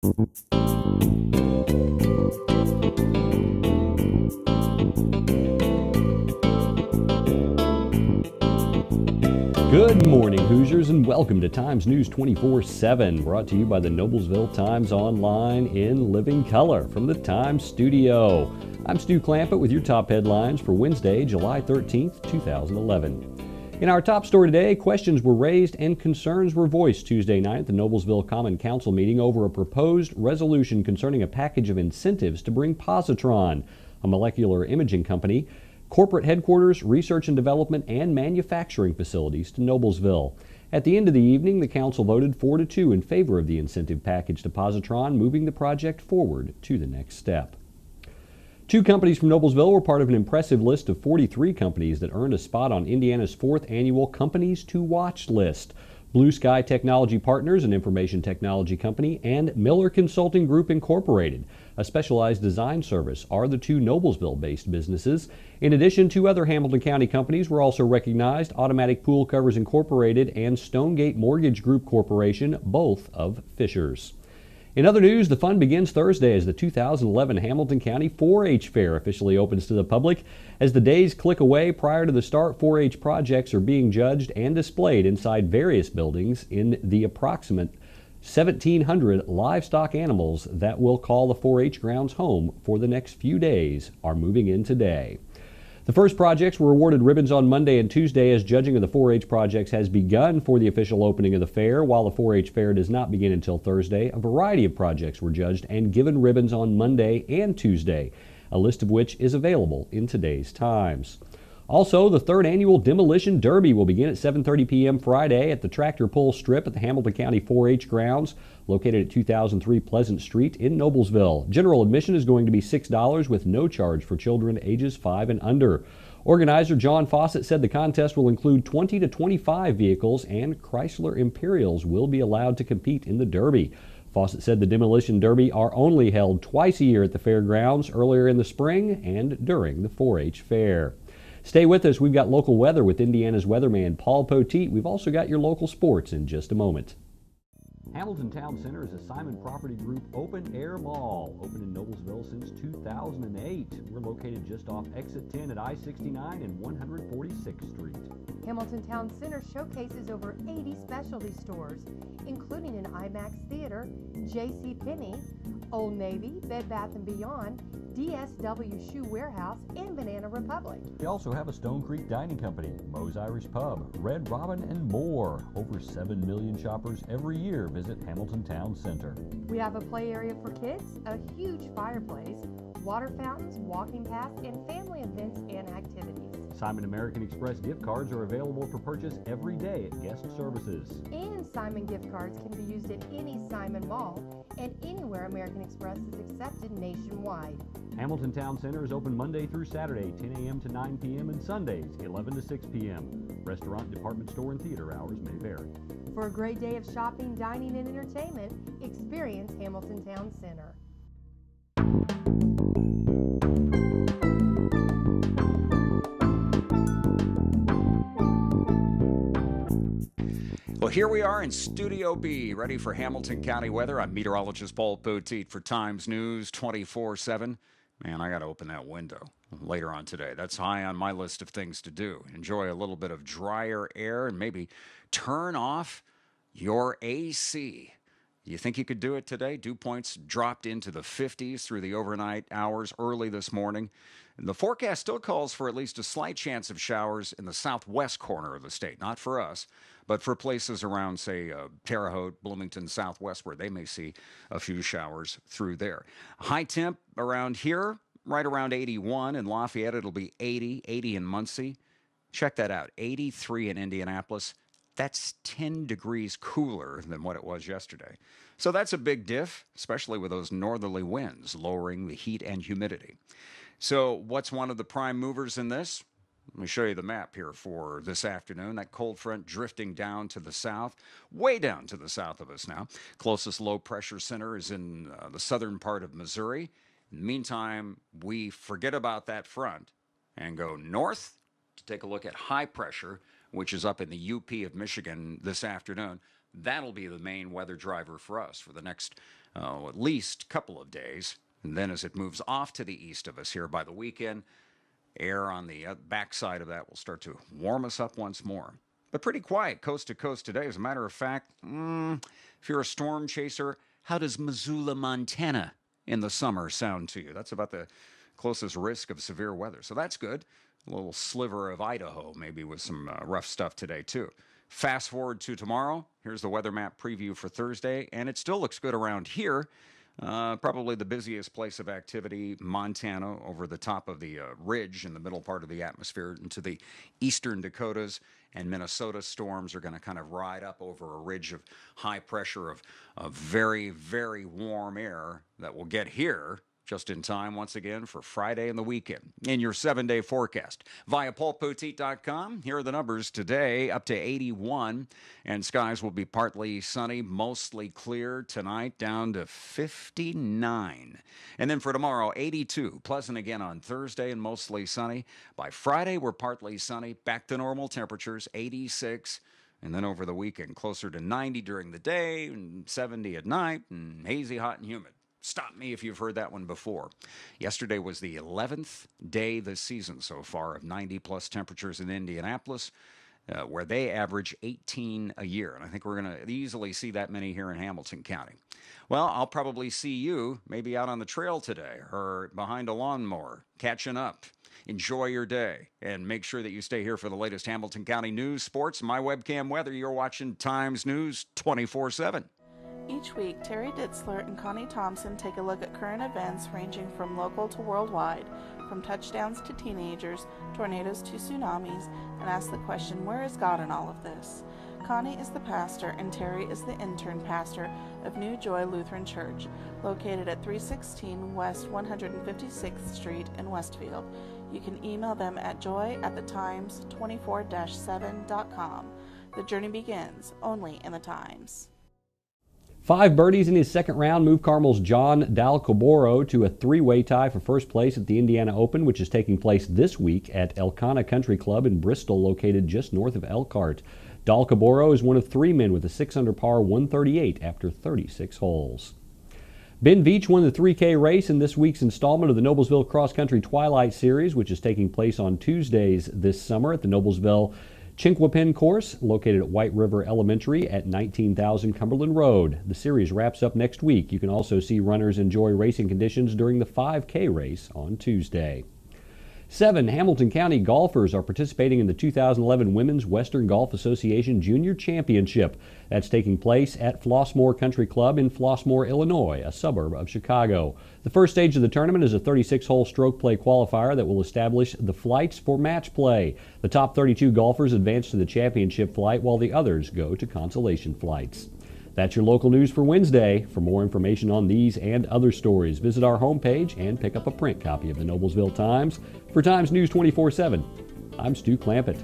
Good morning, Hoosiers, and welcome to Times News 24/7, brought to you by the Noblesville Times Online in living color from the Times studio. I'm Stu Clampett with your top headlines for Wednesday, July 13th, 2011. In our top story today, questions were raised and concerns were voiced Tuesday night at the Noblesville Common Council meeting over a proposed resolution concerning a package of incentives to bring Positron, a molecular imaging company, corporate headquarters, research and development, and manufacturing facilities to Noblesville. At the end of the evening, the council voted 4-2 in favor of the incentive package to Positron, moving the project forward to the next step. Two companies from Noblesville were part of an impressive list of 43 companies that earned a spot on Indiana's 4th annual Companies to Watch list. Blue Sky Technology Partners, an information technology company, and Miller Consulting Group Incorporated, a specialized design service, are the two Noblesville-based businesses. In addition, two other Hamilton County companies were also recognized: Automatic Pool Covers Incorporated and Stonegate Mortgage Group Corporation, both of Fishers. In other news, the fun begins Thursday as the 2011 Hamilton County 4-H Fair officially opens to the public. As the days click away prior to the start, 4-H projects are being judged and displayed inside various buildings in the approximate 1,700 livestock animals that will call the 4-H grounds home for the next few days are moving in today. The first projects were awarded ribbons on Monday and Tuesday as judging of the 4-H projects has begun for the official opening of the fair. While the 4-H fair does not begin until Thursday, a variety of projects were judged and given ribbons on Monday and Tuesday, a list of which is available in today's Times. Also, the third annual Demolition Derby will begin at 7:30 p.m. Friday at the Tractor Pull Strip at the Hamilton County 4-H grounds, located at 2003 Pleasant Street in Noblesville. General admission is going to be $6 with no charge for children ages 5 and under. Organizer John Fawcett said the contest will include 20 to 25 vehicles, and Chrysler Imperials will be allowed to compete in the Derby. Fawcett said the Demolition Derby are only held twice a year at the fairgrounds, earlier in the spring and during the 4-H fair. Stay with us. We've got local weather with Indiana's weatherman Paul Poteet. We've also got your local sports in just a moment. Hamilton Town Center is a Simon Property Group open-air mall, open in Noblesville since 2008. We're located just off Exit 10 at I-69 and 146th Street. Hamilton Town Center showcases over 80 specialty stores, including an IMAX theater, JCPenney, Old Navy, Bed Bath & Beyond, DSW Shoe Warehouse, and Banana Republic. We also have a Stone Creek Dining Company, Moe's Irish Pub, Red Robin, and more. Over 7 million shoppers every year visit Hamilton Town Center. We have a play area for kids, a huge fireplace, water fountains, walking paths, and family events and activities. Simon American Express gift cards are available for purchase every day at guest services. And Simon gift cards can be used at any Simon mall and anywhere American Express is accepted nationwide. Hamilton Town Center is open Monday through Saturday, 10 a.m. to 9 p.m. and Sundays, 11 to 6 p.m. Restaurant, department store, and theater hours may vary. For a great day of shopping, dining, and entertainment, experience Hamilton Town Center. Well, here we are in Studio B, ready for Hamilton County weather. I'm meteorologist Paul Poteet for Times News 24/7. Man, I got to open that window later on today. That's high on my list of things to do. Enjoy a little bit of drier air and maybe turn off your AC. You think you could do it today? Dew points dropped into the 50s through the overnight hours early this morning. And the forecast still calls for at least a slight chance of showers in the southwest corner of the state. Not for us, but for places around, say, Terre Haute, Bloomington, southwest, where they may see a few showers through there. High temp around here, right around 81. In Lafayette, it'll be 80 in Muncie. Check that out, 83 in Indianapolis. That's 10 degrees cooler than what it was yesterday. So that's a big diff, especially with those northerly winds lowering the heat and humidity. So what's one of the prime movers in this? Let me show you the map here for this afternoon. That cold front drifting down to the south, way down to the south of us now. Closest low pressure center is in the southern part of Missouri. In the meantime, we forget about that front and go north to take a look at high pressure, which is up in the UP of Michigan this afternoon. That'll be the main weather driver for us for the next at least a couple of days. And then as it moves off to the east of us here by the weekend, air on the backside of that will start to warm us up once more. But pretty quiet coast to coast today. As a matter of fact, if you're a storm chaser, how does Missoula, Montana in the summer sound to you? That's about the closest risk of severe weather. So that's good. A little sliver of Idaho, maybe with some rough stuff today, too. Fast forward to tomorrow. Here's the weather map preview for Thursday, and it still looks good around here. Probably the busiest place of activity, Montana, over the top of the ridge in the middle part of the atmosphere into the eastern Dakotas, and Minnesota storms are going to kind of ride up over a ridge of high pressure of very, very warm air that will get here just in time once again for Friday and the weekend. In your 7-day forecast via paulpoteet.com, here are the numbers today: up to 81, and skies will be partly sunny, mostly clear tonight, down to 59. And then for tomorrow, 82, pleasant again on Thursday and mostly sunny. By Friday, we're partly sunny, back to normal temperatures, 86. And then over the weekend, closer to 90 during the day and 70 at night, and hazy, hot, and humid. Stop me if you've heard that one before. Yesterday was the 11th day this season so far of 90-plus temperatures in Indianapolis, where they average 18 a year. And I think we're going to easily see that many here in Hamilton County. Well, I'll probably see you maybe out on the trail today or behind a lawnmower, catching up. Enjoy your day, and make sure that you stay here for the latest Hamilton County news, sports, my webcam weather. You're watching Times News 24/7. Each week, Terry Ditzler and Connie Thompson take a look at current events ranging from local to worldwide, from touchdowns to teenagers, tornadoes to tsunamis, and ask the question, where is God in all of this? Connie is the pastor and Terry is the intern pastor of New Joy Lutheran Church, located at 316 West 156th Street in Westfield. You can email them at joy@thetimes24-7.com. The journey begins only in the Times. 5 birdies in his second round moved Carmel's John Dalcoboro to a 3-way tie for first place at the Indiana Open, which is taking place this week at Elkanah Country Club in Bristol, located just north of Elkhart. Dalcoboro is one of 3 men with a 6-under par 138 after 36 holes. Ben Veach won the 3K race in this week's installment of the Noblesville Cross Country Twilight Series, which is taking place on Tuesdays this summer at the Noblesville Chinquapin course, located at White River Elementary at 19,000 Cumberland Road. The series wraps up next week. You can also see runners enjoy racing conditions during the 5K race on Tuesday. 7 Hamilton County golfers are participating in the 2011 Women's Western Golf Association Junior Championship. That's taking place at Flossmoor Country Club in Flossmoor, Illinois, a suburb of Chicago. The first stage of the tournament is a 36-hole stroke play qualifier that will establish the flights for match play. The top 32 golfers advance to the championship flight, while the others go to consolation flights. That's your local news for Wednesday. For more information on these and other stories, visit our homepage and pick up a print copy of the Noblesville Times. For Times News 24/7, I'm Stu Clampett.